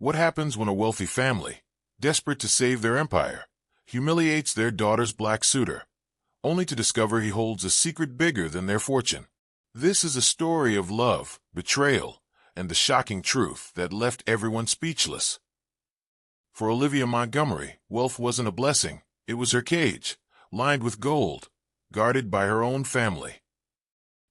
What happens when a wealthy family, desperate to save their empire, humiliates their daughter's black suitor, only to discover he holds a secret bigger than their fortune? This is a story of love, betrayal, and the shocking truth that left everyone speechless. For Olivia Montgomery, wealth wasn't a blessing, it was her cage, lined with gold, guarded by her own family.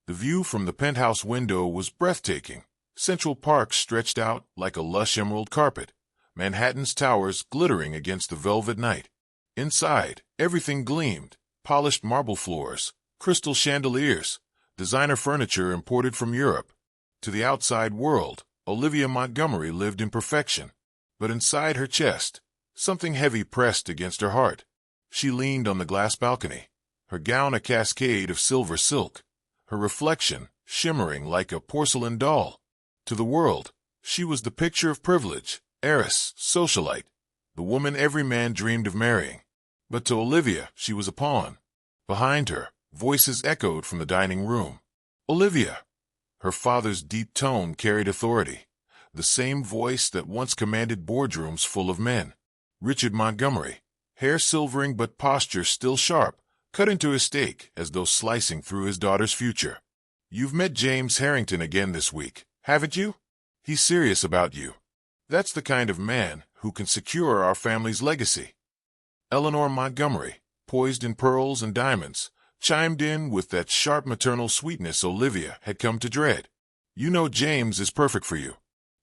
The view from the penthouse window was breathtaking. Central Park stretched out like a lush emerald carpet, Manhattan's towers glittering against the velvet night. Inside, everything gleamed: polished marble floors, crystal chandeliers, designer furniture imported from Europe. To the outside world, Olivia Montgomery lived in perfection. But inside her chest, something heavy pressed against her heart. She leaned on the glass balcony, her gown a cascade of silver silk, her reflection shimmering like a porcelain doll. To the world, she was the picture of privilege, heiress, socialite, the woman every man dreamed of marrying. But to Olivia, she was a pawn. Behind her, voices echoed from the dining room. Olivia! Her father's deep tone carried authority, the same voice that once commanded boardrooms full of men. Richard Montgomery, hair silvering but posture still sharp, cut into his steak as though slicing through his daughter's future. "You've met James Harrington again this week, haven't you? He's serious about you. That's the kind of man who can secure our family's legacy." Eleanor Montgomery, poised in pearls and diamonds, chimed in with that sharp maternal sweetness Olivia had come to dread. "You know James is perfect for you.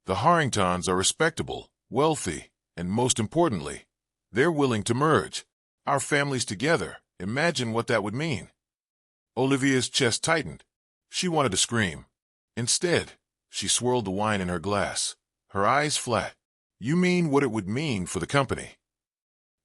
The Harringtons are respectable, wealthy, and most importantly, they're willing to merge our families together. Imagine what that would mean." Olivia's chest tightened. She wanted to scream. Instead, she swirled the wine in her glass, her eyes flat. "You mean what it would mean for the company?"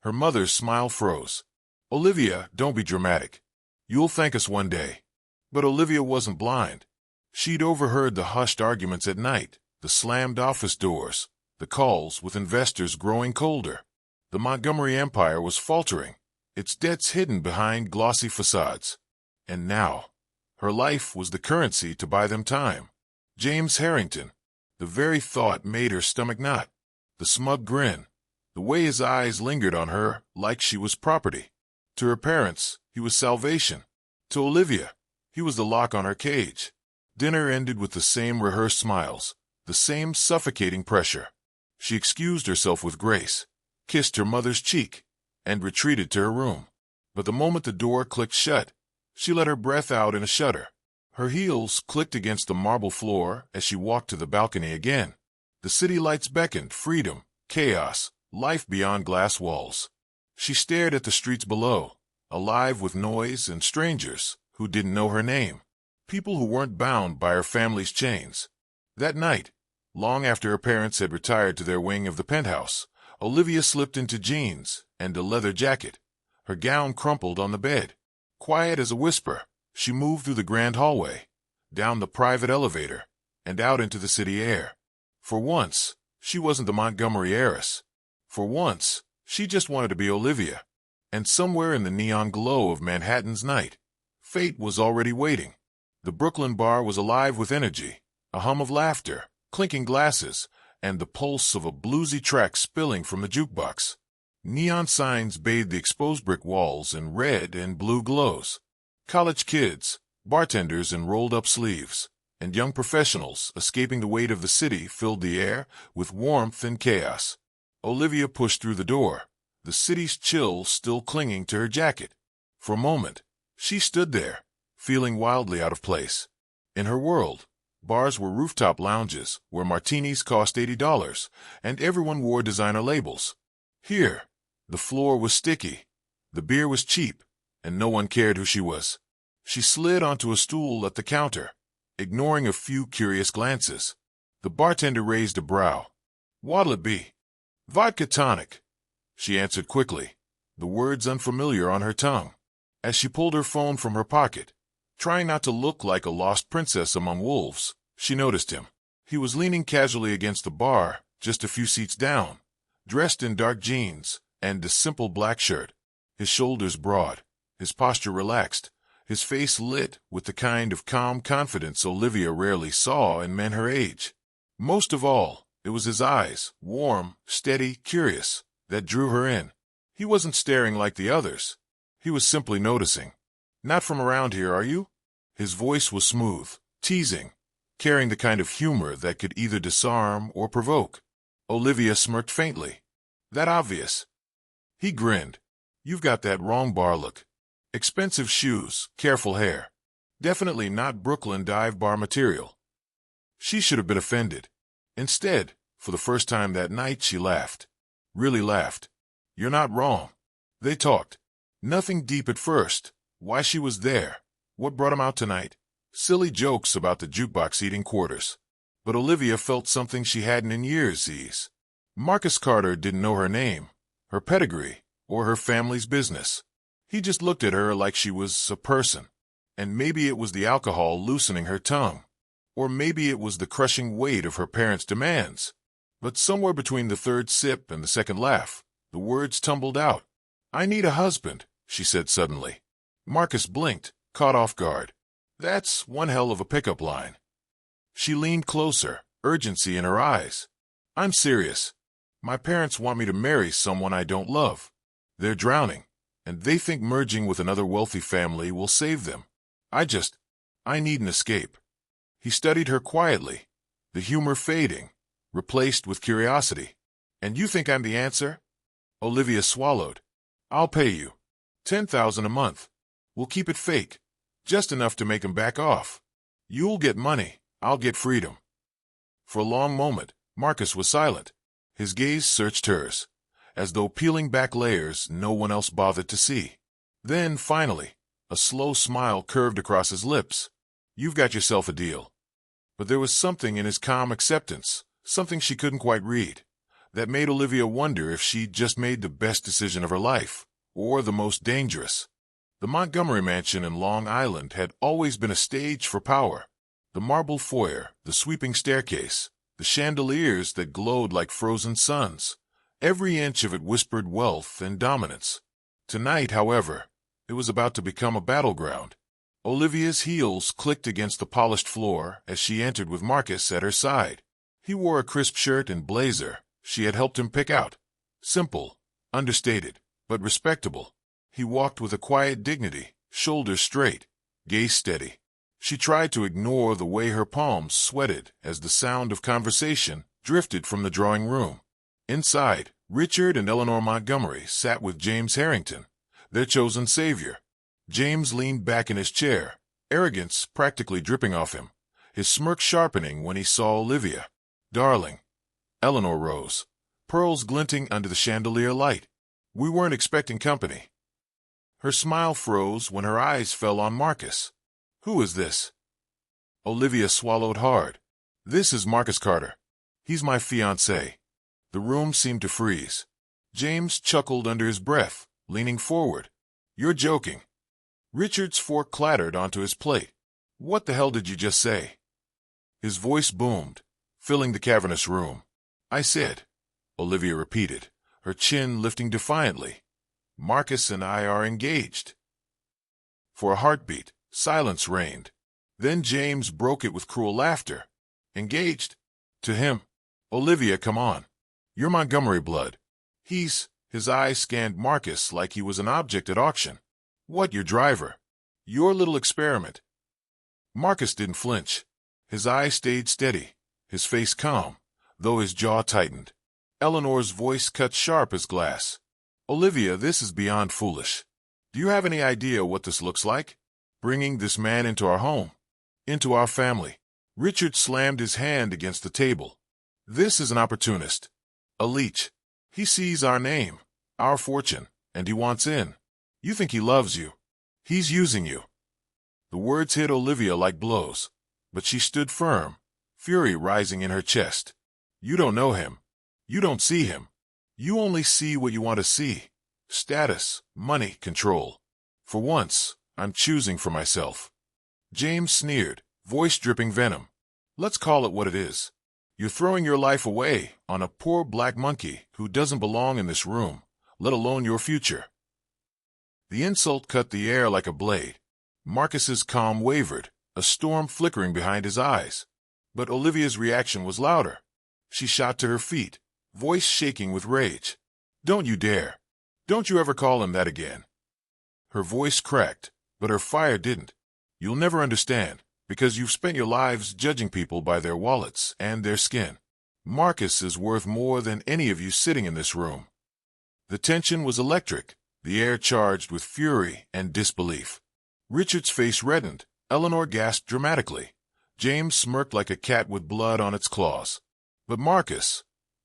Her mother's smile froze. "Olivia, don't be dramatic. You'll thank us one day." But Olivia wasn't blind. She'd overheard the hushed arguments at night, the slammed office doors, the calls with investors growing colder. The Montgomery empire was faltering, its debts hidden behind glossy facades. And now, her life was the currency to buy them time. James Harrington. The very thought made her stomach knot. The smug grin, the way his eyes lingered on her like she was property. To her parents, he was salvation. To Olivia, he was the lock on her cage. Dinner ended with the same rehearsed smiles, the same suffocating pressure. She excused herself with grace, kissed her mother's cheek, and retreated to her room. But the moment the door clicked shut, she let her breath out in a shudder. Her heels clicked against the marble floor as she walked to the balcony again. The city lights beckoned: freedom, chaos, life beyond glass walls. She stared at the streets below, alive with noise and strangers who didn't know her name, people who weren't bound by her family's chains. That night, long after her parents had retired to their wing of the penthouse, Olivia slipped into jeans and a leather jacket. Her gown crumpled on the bed. Quiet as a whisper, she moved through the grand hallway, down the private elevator, and out into the city air. For once, she wasn't the Montgomery heiress. For once, she just wanted to be Olivia. And somewhere in the neon glow of Manhattan's night, fate was already waiting. The Brooklyn bar was alive with energy, a hum of laughter, clinking glasses, and the pulse of a bluesy track spilling from the jukebox. Neon signs bathed the exposed brick walls in red and blue glows. College kids, bartenders in rolled-up sleeves, and young professionals escaping the weight of the city filled the air with warmth and chaos. Olivia pushed through the door, the city's chill still clinging to her jacket. For a moment, she stood there, feeling wildly out of place. In her world, bars were rooftop lounges where martinis cost $80, and everyone wore designer labels. Here, the floor was sticky, the beer was cheap, and no one cared who she was. She slid onto a stool at the counter, ignoring a few curious glances. The bartender raised a brow. "What'll it be?" "Vodka tonic," she answered quickly, the words unfamiliar on her tongue. As she pulled her phone from her pocket, trying not to look like a lost princess among wolves, she noticed him. He was leaning casually against the bar, just a few seats down, dressed in dark jeans and a simple black shirt, his shoulders broad, his posture relaxed, his face lit with the kind of calm confidence Olivia rarely saw in men her age. Most of all, It was his eyes, warm, steady, curious, that drew her in. He wasn't staring like the others. He was simply noticing. "Not from around here, are you?" His voice was smooth, teasing, carrying the kind of humor that could either disarm or provoke. Olivia smirked faintly. "That obvious?" He grinned. "You've got that wrong bar look. Expensive shoes, careful hair. Definitely not Brooklyn dive bar material." She should have been offended. Instead, for the first time that night, she laughed. Really laughed. "You're not wrong." They talked. Nothing deep at first. Why she was there. What brought him out tonight. Silly jokes about the jukebox eating quarters. But Olivia felt something she hadn't in years. Marcus Carter didn't know her name, her pedigree, or her family's business. He just looked at her like she was a person. And maybe it was the alcohol loosening her tongue. Or maybe it was the crushing weight of her parents' demands. But somewhere between the third sip and the second laugh, the words tumbled out. "I need a husband," she said suddenly. Marcus blinked, caught off guard. That's one hell of a pickup line. She leaned closer, urgency in her eyes. "I'm serious. My parents want me to marry someone I don't love. They're drowning, and they think merging with another wealthy family will save them. I need an escape." He studied her quietly, the humor fading, replaced with curiosity. "And you think I'm the answer?" Olivia swallowed. "I'll pay you. 10,000 a month. We'll keep it fake, just enough to make him back off. You'll get money, I'll get freedom." For a long moment, Marcus was silent. His gaze searched hers, as though peeling back layers no one else bothered to see. Then, finally, a slow smile curved across his lips. "You've got yourself a deal." But there was something in his calm acceptance, something she couldn't quite read, that made Olivia wonder if she'd just made the best decision of her life, or the most dangerous. The Montgomery mansion in Long Island had always been a stage for power. The marble foyer, the sweeping staircase, the chandeliers that glowed like frozen suns. Every inch of it whispered wealth and dominance. Tonight, however, it was about to become a battleground. Olivia's heels clicked against the polished floor as she entered with Marcus at her side. He wore a crisp shirt and blazer she had helped him pick out. Simple, understated, but respectable. He walked with a quiet dignity, shoulders straight, gaze steady. She tried to ignore the way her palms sweated as the sound of conversation drifted from the drawing room. Inside, Richard and Eleanor Montgomery sat with James Harrington, their chosen savior. James leaned back in his chair, arrogance practically dripping off him, his smirk sharpening when he saw Olivia. "Darling." Eleanor rose, pearls glinting under the chandelier light. "We weren't expecting company." Her smile froze when her eyes fell on Marcus. "Who is this?" Olivia swallowed hard. "This is Marcus Carter. He's my fiancé." The room seemed to freeze. James chuckled under his breath, leaning forward. "You're joking." Richard's fork clattered onto his plate. "What the hell did you just say?" His voice boomed, filling the cavernous room. "I said," Olivia repeated, her chin lifting defiantly, "Marcus and I are engaged." For a heartbeat, silence reigned. Then James broke it with cruel laughter. "Engaged? To him? Olivia, come on. You're Montgomery blood. His eyes scanned Marcus like he was an object at auction. "What, your driver? Your little experiment?" Marcus didn't flinch. His eyes stayed steady, his face calm, though his jaw tightened. Eleanor's voice cut sharp as glass. "Olivia, this is beyond foolish. Do you have any idea what this looks like? Bringing this man into our home, into our family." Richard slammed his hand against the table. "This is an opportunist, a leech. He sees our name, our fortune, and he wants in. You think he loves you. He's using you." The words hit Olivia like blows, but she stood firm, fury rising in her chest. "You don't know him. You don't see him. You only see what you want to see. Status, money, control. For once, I'm choosing for myself." James sneered, voice dripping venom. "Let's call it what it is. You're throwing your life away on a poor black monkey who doesn't belong in this room, let alone your future." The insult cut the air like a blade. Marcus's calm wavered, a storm flickering behind his eyes. But Olivia's reaction was louder. She shot to her feet, voice shaking with rage. "Don't you dare! Don't you ever call him that again!" Her voice cracked, but her fire didn't. "You'll never understand, because you've spent your lives judging people by their wallets and their skin. Marcus is worth more than any of you sitting in this room." The tension was electric, the air charged with fury and disbelief. Richard's face reddened. Eleanor gasped dramatically. James smirked like a cat with blood on its claws. But Marcus,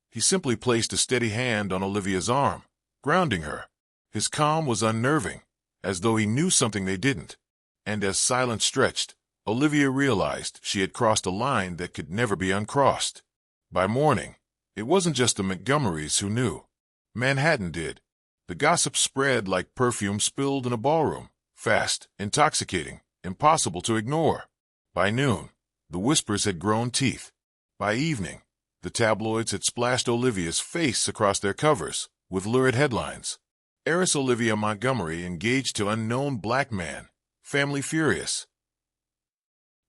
he simply placed a steady hand on Olivia's arm, grounding her. His calm was unnerving, as though he knew something they didn't. And as silence stretched, Olivia realized she had crossed a line that could never be uncrossed. By morning, it wasn't just the Montgomerys who knew. Manhattan did. The gossip spread like perfume spilled in a ballroom, fast, intoxicating, impossible to ignore. By noon, the whispers had grown teeth. By evening, the tabloids had splashed Olivia's face across their covers, with lurid headlines. Heiress Olivia Montgomery engaged to unknown black man, family furious.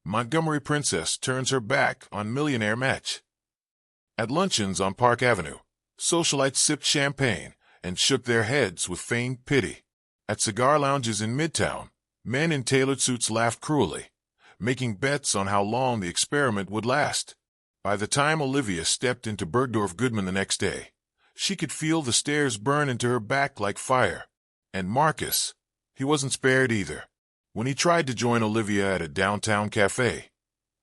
Montgomery princess turns her back on millionaire match. At luncheons on Park Avenue, socialites sipped champagne and shook their heads with feigned pity. At cigar lounges in Midtown, men in tailored suits laughed cruelly, making bets on how long the experiment would last. By the time Olivia stepped into Bergdorf Goodman the next day, she could feel the stares burn into her back like fire. And Marcus, he wasn't spared either. When he tried to join Olivia at a downtown cafe,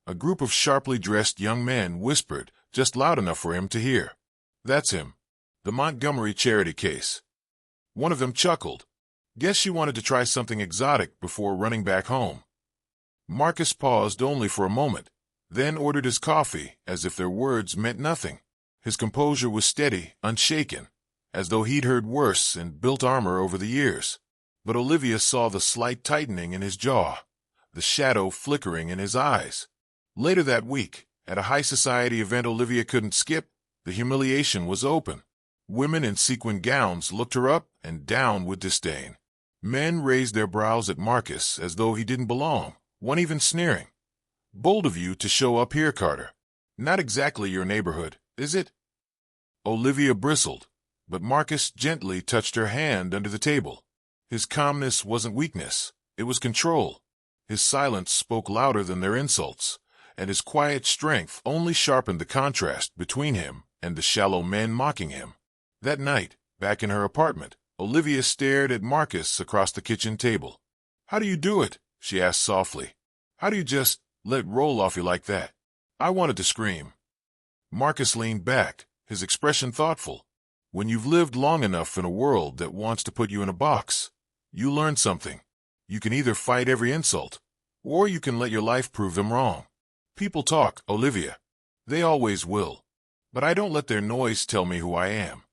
a group of sharply dressed young men whispered, just loud enough for him to hear, "That's him. The Montgomery charity case." One of them chuckled. Guess she wanted to try something exotic before running back home. Marcus paused only for a moment, then ordered his coffee as if their words meant nothing. His composure was steady, unshaken, as though he'd heard worse and built armor over the years. But Olivia saw the slight tightening in his jaw, the shadow flickering in his eyes. Later that week, at a high society event Olivia couldn't skip, the humiliation was open. Women in sequin gowns looked her up and down with disdain. Men raised their brows at Marcus as though he didn't belong, one even sneering. "Bold of you to show up here, Carter. Not exactly your neighborhood, is it?" Olivia bristled, but Marcus gently touched her hand under the table. His calmness wasn't weakness, it was control. His silence spoke louder than their insults, and his quiet strength only sharpened the contrast between him and the shallow men mocking him. That night, back in her apartment, Olivia stared at Marcus across the kitchen table. "How do you do it?" she asked softly. "How do you just let roll off you like that?" I wanted to scream. Marcus leaned back, his expression thoughtful. When you've lived long enough in a world that wants to put you in a box, you learn something. You can either fight every insult, or you can let your life prove them wrong. People talk, Olivia. They always will. But I don't let their noise tell me who I am.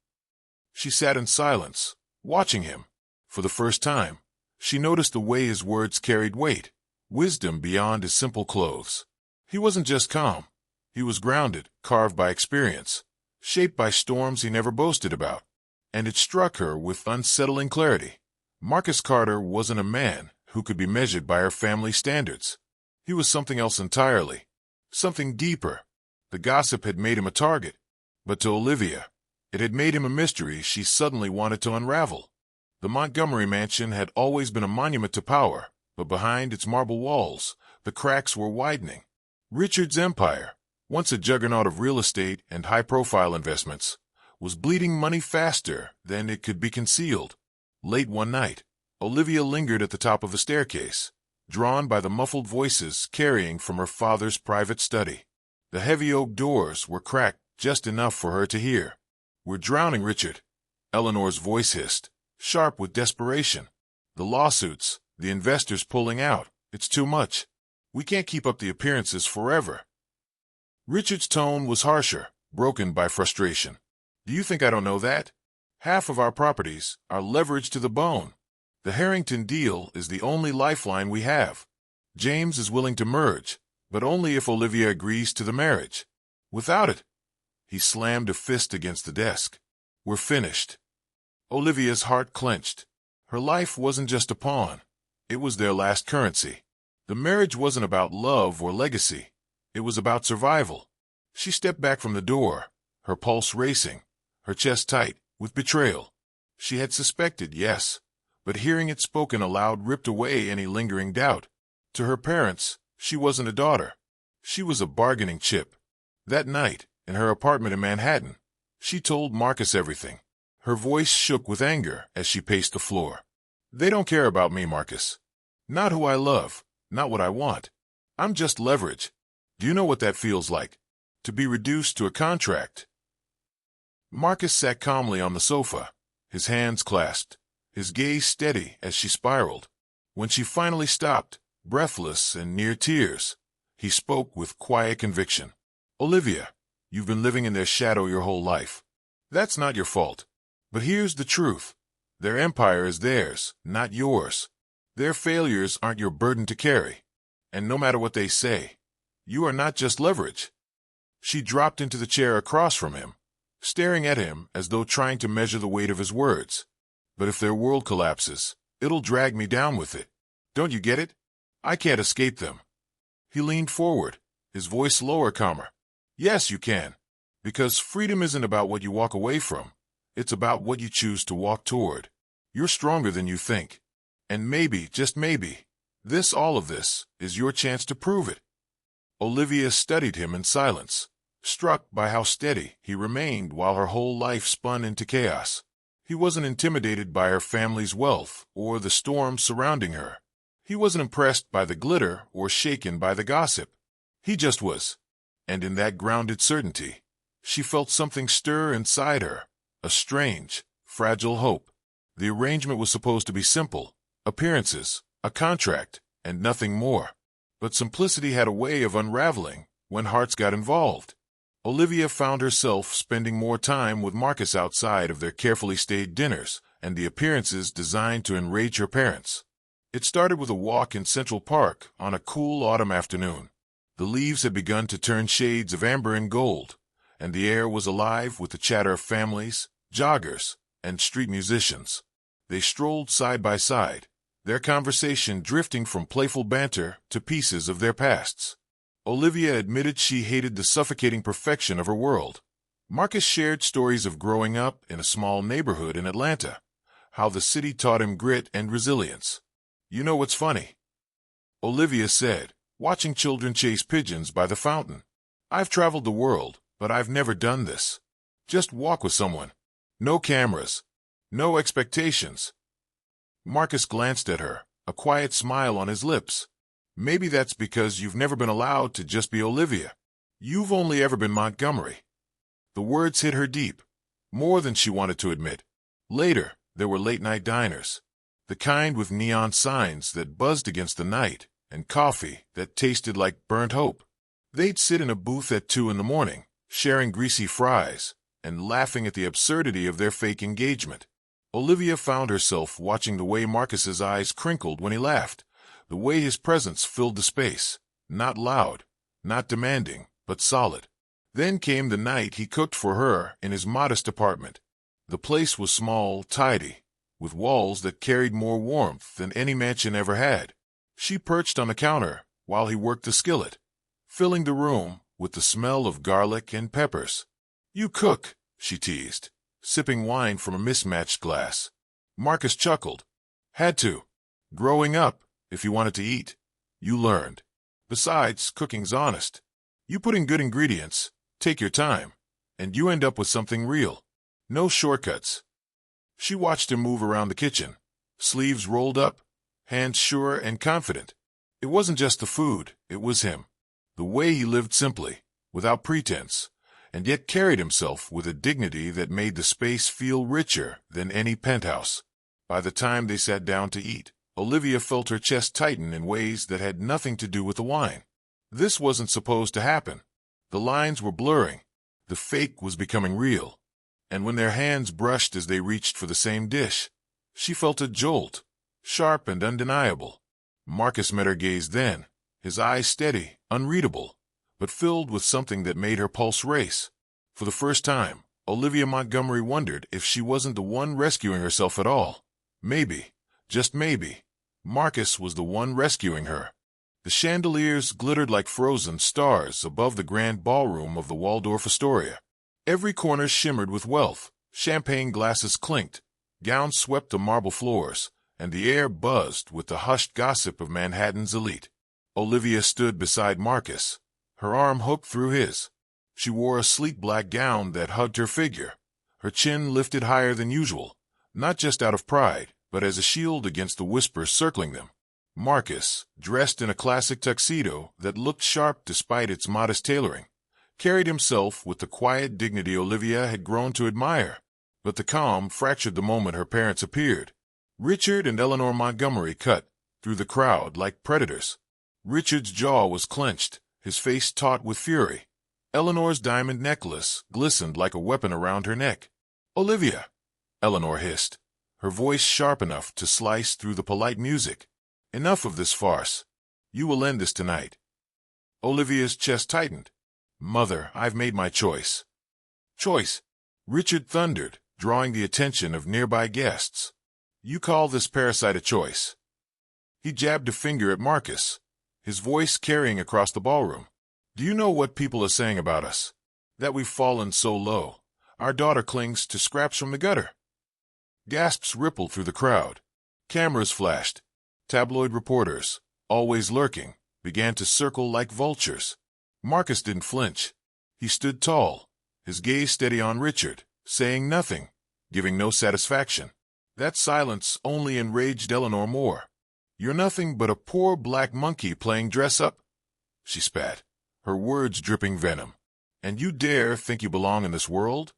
She sat in silence, watching him. For the first time, she noticed the way his words carried weight, wisdom beyond his simple clothes. He wasn't just calm. He was grounded, carved by experience, shaped by storms he never boasted about. And it struck her with unsettling clarity. Marcus Carter wasn't a man who could be measured by her family standards. He was something else entirely, something deeper. The gossip had made him a target, but to Olivia, it had made him a mystery she suddenly wanted to unravel. The Montgomery mansion had always been a monument to power, but behind its marble walls, the cracks were widening. Richard's empire, once a juggernaut of real estate and high-profile investments, was bleeding money faster than it could be concealed. Late one night, Olivia lingered at the top of the staircase, drawn by the muffled voices carrying from her father's private study. The heavy oak doors were cracked just enough for her to hear. "We're drowning, Richard," Eleanor's voice hissed, sharp with desperation. "The lawsuits, the investors pulling out, it's too much. We can't keep up the appearances forever." Richard's tone was harsher, broken by frustration. "Do you think I don't know that? Half of our properties are leveraged to the bone. The Harrington deal is the only lifeline we have. James is willing to merge, but only if Olivia agrees to the marriage. Without it," he slammed a fist against the desk, "we're finished." Olivia's heart clenched. Her life wasn't just a pawn. It was their last currency. The marriage wasn't about love or legacy. It was about survival. She stepped back from the door, her pulse racing, her chest tight with betrayal. She had suspected, yes, but hearing it spoken aloud ripped away any lingering doubt. To her parents, she wasn't a daughter. She was a bargaining chip. That night, in her apartment in Manhattan, she told Marcus everything. Her voice shook with anger as she paced the floor. They don't care about me, Marcus. Not who I love, not what I want. I'm just leverage. Do you know what that feels like? To be reduced to a contract. Marcus sat calmly on the sofa, his hands clasped, his gaze steady as she spiraled. When she finally stopped, breathless and near tears, he spoke with quiet conviction. Olivia, you've been living in their shadow your whole life. That's not your fault. But here's the truth. Their empire is theirs, not yours. Their failures aren't your burden to carry. And no matter what they say, you are not just leverage. She dropped into the chair across from him, staring at him as though trying to measure the weight of his words. But if their world collapses, it'll drag me down with it. Don't you get it? I can't escape them. He leaned forward, his voice lower, calmer. Yes, you can. Because freedom isn't about what you walk away from. It's about what you choose to walk toward. You're stronger than you think. And maybe, just maybe, all of this, is your chance to prove it. Olivia studied him in silence, struck by how steady he remained while her whole life spun into chaos. He wasn't intimidated by her family's wealth or the storm surrounding her. He wasn't impressed by the glitter or shaken by the gossip. He just was. And in that grounded certainty, she felt something stir inside her, a strange, fragile hope. The arrangement was supposed to be simple, appearances, a contract, and nothing more. But simplicity had a way of unraveling when hearts got involved. Olivia found herself spending more time with Marcus outside of their carefully staged dinners and the appearances designed to enrage her parents. It started with a walk in Central Park on a cool autumn afternoon. The leaves had begun to turn shades of amber and gold, and the air was alive with the chatter of families, joggers, and street musicians. They strolled side by side, their conversation drifting from playful banter to pieces of their pasts. Olivia admitted she hated the suffocating perfection of her world. Marcus shared stories of growing up in a small neighborhood in Atlanta, how the city taught him grit and resilience. You know what's funny? Olivia said, watching children chase pigeons by the fountain. I've traveled the world, but I've never done this. Just walk with someone. No cameras. No expectations. Marcus glanced at her, a quiet smile on his lips. Maybe that's because you've never been allowed to just be Olivia. You've only ever been Montgomery. The words hit her deep, more than she wanted to admit. Later, there were late-night diners, the kind with neon signs that buzzed against the night and coffee that tasted like burnt hope. They'd sit in a booth at 2 a.m, sharing greasy fries and laughing at the absurdity of their fake engagement. Olivia found herself watching the way Marcus's eyes crinkled when he laughed, the way his presence filled the space, not loud, not demanding, but solid. Then came the night he cooked for her in his modest apartment. The place was small, tidy, with walls that carried more warmth than any mansion ever had. She perched on the counter while he worked the skillet, filling the room with the smell of garlic and peppers. You cook, she teased, sipping wine from a mismatched glass. Marcus chuckled. Had to. Growing up, if you wanted to eat, you learned. Besides, cooking's honest. You put in good ingredients, take your time, and you end up with something real. No shortcuts. She watched him move around the kitchen, sleeves rolled up, hands sure and confident. It wasn't just the food, it was him. The way he lived simply, without pretense, and yet carried himself with a dignity that made the space feel richer than any penthouse. By the time they sat down to eat, Olivia felt her chest tighten in ways that had nothing to do with the wine. This wasn't supposed to happen. The lines were blurring. The fake was becoming real. And when their hands brushed as they reached for the same dish, she felt a jolt, sharp and undeniable. Marcus met her gaze then, his eyes steady, unreadable, but filled with something that made her pulse race. For the first time, Olivia Montgomery wondered if she wasn't the one rescuing herself at all. Maybe, just maybe, Marcus was the one rescuing her. The chandeliers glittered like frozen stars above the grand ballroom of the Waldorf Astoria. Every corner shimmered with wealth, champagne glasses clinked, gowns swept the marble floors, and the air buzzed with the hushed gossip of Manhattan's elite. Olivia stood beside Marcus, her arm hooked through his. She wore a sleek black gown that hugged her figure, her chin lifted higher than usual, not just out of pride, but as a shield against the whispers circling them. Marcus, dressed in a classic tuxedo that looked sharp despite its modest tailoring, carried himself with the quiet dignity Olivia had grown to admire. But the calm fractured the moment her parents appeared. Richard and Eleanor Montgomery cut through the crowd like predators. Richard's jaw was clenched, his face taut with fury. Eleanor's diamond necklace glistened like a weapon around her neck. "Olivia," Eleanor hissed, her voice sharp enough to slice through the polite music. "Enough of this farce. You will end this tonight." Olivia's chest tightened. "Mother, I've made my choice." "Choice?" Richard thundered, drawing the attention of nearby guests. "You call this parasite a choice?" He jabbed a finger at Marcus, his voice carrying across the ballroom. "Do you know what people are saying about us? That we've fallen so low. Our daughter clings to scraps from the gutter." Gasps rippled through the crowd. Cameras flashed. Tabloid reporters, always lurking, began to circle like vultures. Marcus didn't flinch. He stood tall, his gaze steady on Richard, saying nothing, giving no satisfaction. That silence only enraged Eleanor more. "You're nothing but a poor black monkey playing dress-up," she spat, her words dripping venom. "And you dare think you belong in this world?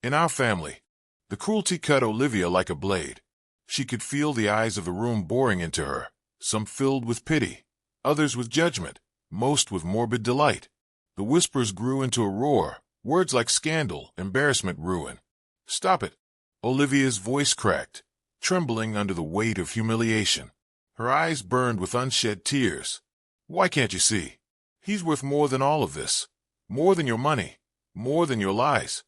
In our family?" The cruelty cut Olivia like a blade. She could feel the eyes of the room boring into her, some filled with pity, others with judgment, most with morbid delight. The whispers grew into a roar, words like scandal, embarrassment, ruin. "Stop it!" Olivia's voice cracked, trembling under the weight of humiliation. Her eyes burned with unshed tears. "Why can't you see? He's worth more than all of this. More than your money. More than your lies."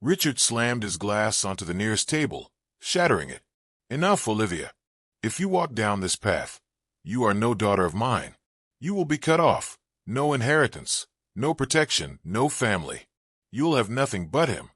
Richard slammed his glass onto the nearest table, shattering it. "Enough, Olivia. If you walk down this path, you are no daughter of mine. You will be cut off. No inheritance, no protection, no family. You'll have nothing but him."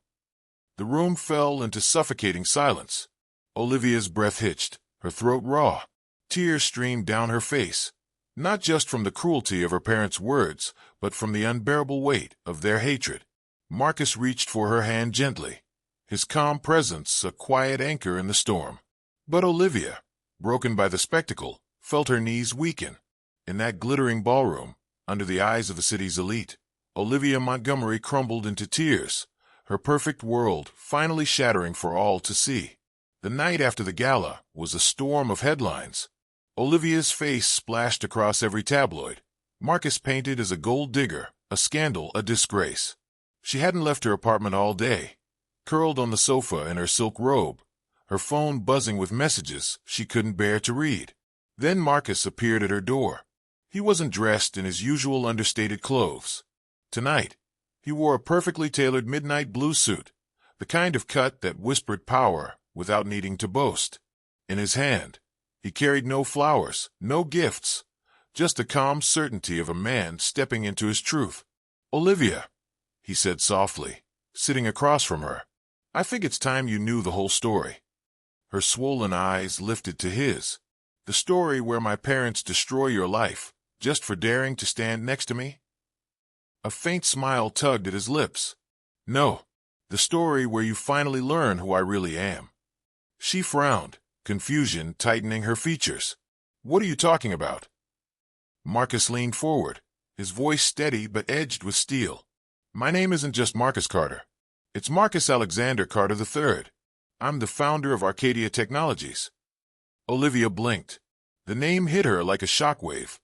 The room fell into suffocating silence. Olivia's breath hitched, her throat raw. Tears streamed down her face, not just from the cruelty of her parents' words, but from the unbearable weight of their hatred. Marcus reached for her hand gently, his calm presence a quiet anchor in the storm. But Olivia, broken by the spectacle, felt her knees weaken. In that glittering ballroom, under the eyes of the city's elite, Olivia Montgomery crumbled into tears, her perfect world finally shattering for all to see. The night after the gala was a storm of headlines. Olivia's face splashed across every tabloid. Marcus painted as a gold digger, a scandal, a disgrace. She hadn't left her apartment all day, curled on the sofa in her silk robe, her phone buzzing with messages she couldn't bear to read. Then Marcus appeared at her door. He wasn't dressed in his usual understated clothes. Tonight, he wore a perfectly tailored midnight blue suit, the kind of cut that whispered power without needing to boast. In his hand, he carried no flowers, no gifts, just the calm certainty of a man stepping into his truth. "Olivia," he said softly, sitting across from her, "I think it's time you knew the whole story." Her swollen eyes lifted to his. "The story where my parents destroy your life, just for daring to stand next to me?" A faint smile tugged at his lips. "No, the story where you finally learn who I really am." She frowned, confusion tightening her features. "What are you talking about?" Marcus leaned forward, his voice steady but edged with steel. "My name isn't just Marcus Carter. It's Marcus Alexander Carter III. I'm the founder of Arcadia Technologies." Olivia blinked. The name hit her like a shockwave.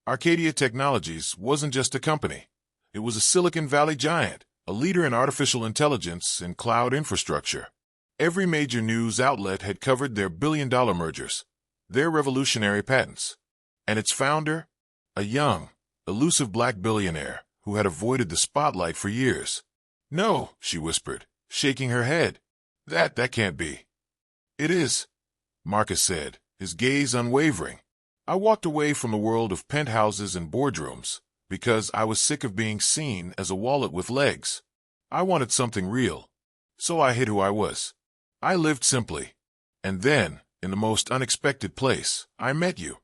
Arcadia Technologies wasn't just a company. It was a Silicon Valley giant, a leader in artificial intelligence and cloud infrastructure. Every major news outlet had covered their billion-dollar mergers, their revolutionary patents. And its founder? A young, elusive black billionaire who had avoided the spotlight for years. "No," she whispered, shaking her head. That can't be." "It is," Marcus said, his gaze unwavering. "I walked away from the world of penthouses and boardrooms because I was sick of being seen as a wallet with legs. I wanted something real. So I hid who I was. I lived simply. And then, in the most unexpected place, I met you.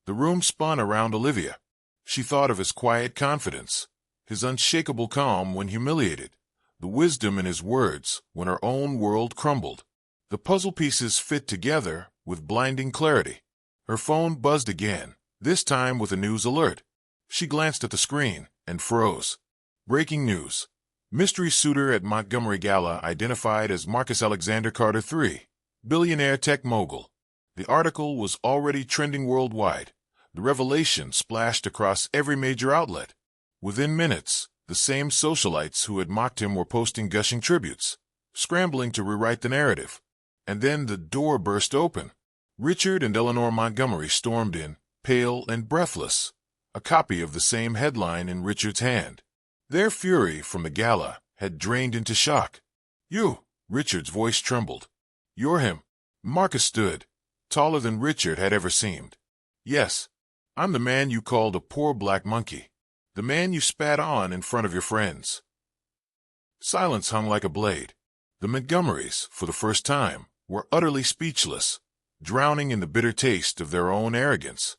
The room spun around Olivia. She thought of his quiet confidence, his unshakable calm when humiliated, the wisdom in his words when her own world crumbled. The puzzle pieces fit together with blinding clarity. Her phone buzzed again, this time with a news alert. She glanced at the screen and froze. Breaking news. Mystery suitor at Montgomery Gala identified as Marcus Alexander Carter III, billionaire tech mogul. The article was already trending worldwide. The revelation splashed across every major outlet. Within minutes, the same socialites who had mocked him were posting gushing tributes, scrambling to rewrite the narrative. And then the door burst open. Richard and Eleanor Montgomery stormed in, pale and breathless, a copy of the same headline in Richard's hand. Their fury from the gala had drained into shock. "You!" Richard's voice trembled. "You're him." Marcus stood, taller than Richard had ever seemed. "Yes, I'm the man you called a poor black monkey. The man you spat on in front of your friends." Silence hung like a blade. The Montgomerys, for the first time, were utterly speechless, drowning in the bitter taste of their own arrogance.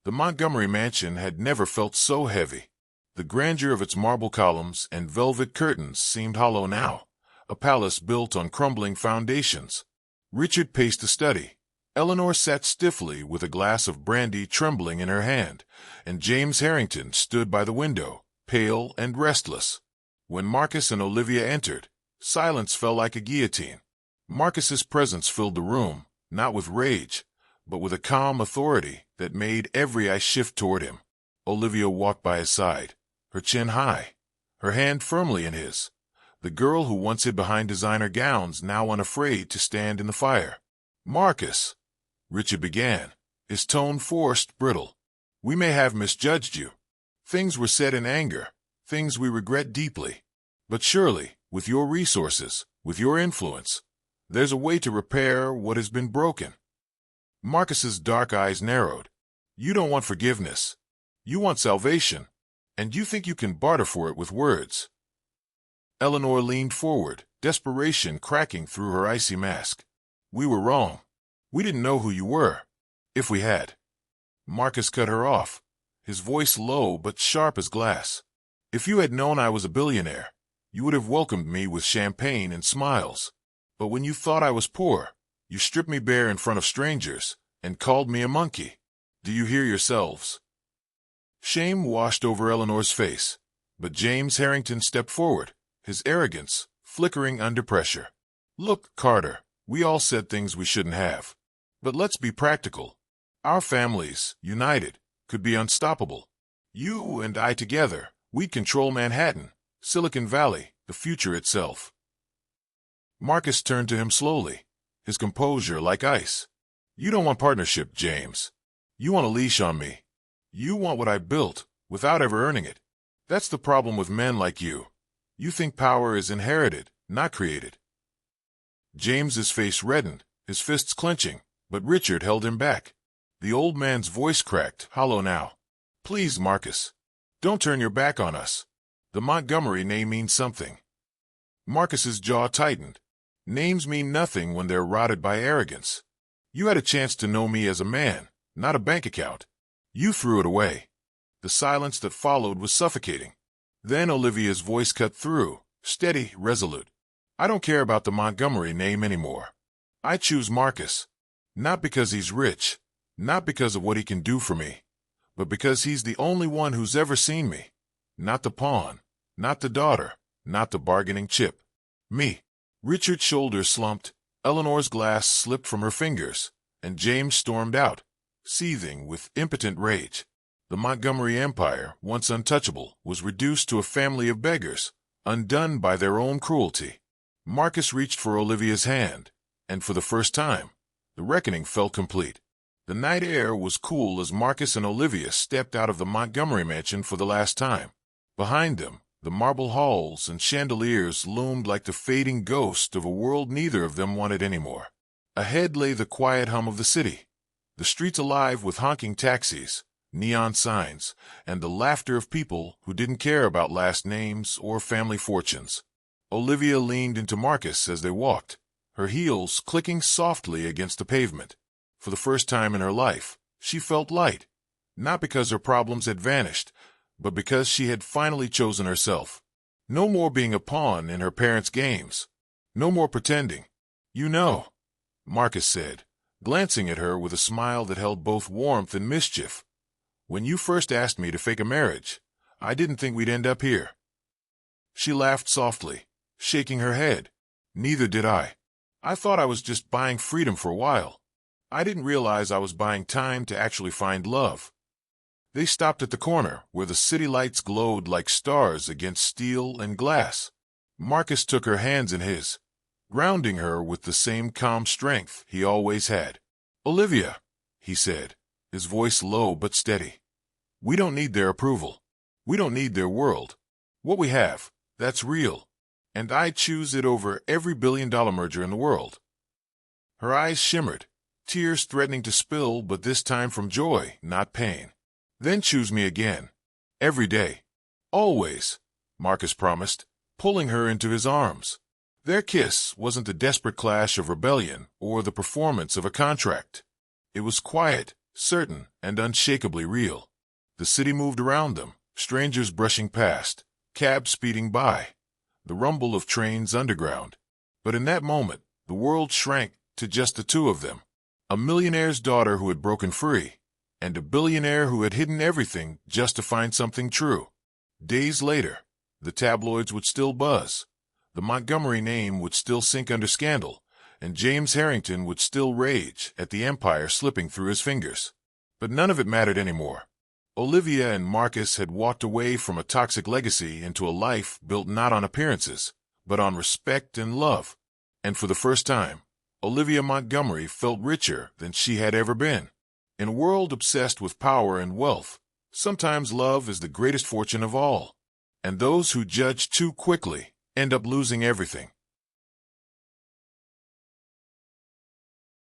The Montgomery mansion had never felt so heavy. The grandeur of its marble columns and velvet curtains seemed hollow now, a palace built on crumbling foundations. Richard paced the study. Eleanor sat stiffly with a glass of brandy trembling in her hand, and James Harrington stood by the window, pale and restless. When Marcus and Olivia entered, silence fell like a guillotine. Marcus's presence filled the room, not with rage, but with a calm authority that made every eye shift toward him. Olivia walked by his side, her chin high, her hand firmly in his. The girl who once hid behind designer gowns now unafraid to stand in the fire. "Marcus," Richard began, his tone forced, brittle. "We may have misjudged you. Things were said in anger, things we regret deeply. But surely, with your resources, with your influence, there's a way to repair what has been broken." Marcus's dark eyes narrowed. "You don't want forgiveness. You want salvation. And you think you can barter for it with words." Eleanor leaned forward, desperation cracking through her icy mask. "We were wrong. We didn't know who you were. If we had." Marcus cut her off, his voice low but sharp as glass. "If you had known I was a billionaire, you would have welcomed me with champagne and smiles. But when you thought I was poor, you stripped me bare in front of strangers and called me a monkey. Do you hear yourselves?" Shame washed over Eleanor's face, but James Harrington stepped forward, his arrogance flickering under pressure. "Look, Carter, we all said things we shouldn't have. But let's be practical. Our families, united, could be unstoppable. You and I together, we'd control Manhattan, Silicon Valley, the future itself." Marcus turned to him slowly, his composure like ice. "You don't want partnership, James. You want a leash on me. You want what I built, without ever earning it. That's the problem with men like you. You think power is inherited, not created." James's face reddened, his fists clenching, but Richard held him back. The old man's voice cracked, hollow now. "Please, Marcus, don't turn your back on us. The Montgomery name means something." Marcus's jaw tightened. Names mean nothing when they're rotted by arrogance. You had a chance to know me as a man, not a bank account. You threw it away. The silence that followed was suffocating. Then Olivia's voice cut through, steady, resolute. "I don't care about the Montgomery name anymore. I choose Marcus. Not because he's rich, not because of what he can do for me, but because he's the only one who's ever seen me. Not the pawn, not the daughter, not the bargaining chip. Me." Richard's shoulders slumped, Eleanor's glass slipped from her fingers, and James stormed out, seething with impotent rage. The Montgomery empire, once untouchable, was reduced to a family of beggars, undone by their own cruelty. Marcus reached for Olivia's hand, and for the first time, the reckoning felt complete. The night air was cool as Marcus and Olivia stepped out of the Montgomery mansion for the last time. Behind them, the marble halls and chandeliers loomed like the fading ghost of a world neither of them wanted anymore. Ahead lay the quiet hum of the city, the streets alive with honking taxis, neon signs, and the laughter of people who didn't care about last names or family fortunes. Olivia leaned into Marcus as they walked, her heels clicking softly against the pavement. For the first time in her life, she felt light, not because her problems had vanished, but because she had finally chosen herself. No more being a pawn in her parents' games. No more pretending. "You know," Marcus said, glancing at her with a smile that held both warmth and mischief, "when you first asked me to fake a marriage, I didn't think we'd end up here." She laughed softly, shaking her head. "Neither did I. I thought I was just buying freedom for a while. I didn't realize I was buying time to actually find love." They stopped at the corner, where the city lights glowed like stars against steel and glass. Marcus took her hands in his, grounding her with the same calm strength he always had. "Olivia," he said, his voice low but steady, "we don't need their approval. We don't need their world. What we have, that's real. And I choose it over every billion-dollar merger in the world." Her eyes shimmered, tears threatening to spill, but this time from joy, not pain. "Then choose me again. Every day. Always," Marcus promised, pulling her into his arms. Their kiss wasn't the desperate clash of rebellion or the performance of a contract. It was quiet, certain, and unshakably real. The city moved around them, strangers brushing past, cabs speeding by, the rumble of trains underground. But in that moment, the world shrank to just the two of them. A millionaire's daughter who had broken free, and a billionaire who had hidden everything just to find something true. Days later, the tabloids would still buzz, the Montgomery name would still sink under scandal, and James Harrington would still rage at the empire slipping through his fingers. But none of it mattered anymore. Olivia and Marcus had walked away from a toxic legacy into a life built not on appearances, but on respect and love. And for the first time, Olivia Montgomery felt richer than she had ever been. In a world obsessed with power and wealth, sometimes love is the greatest fortune of all. And those who judge too quickly end up losing everything.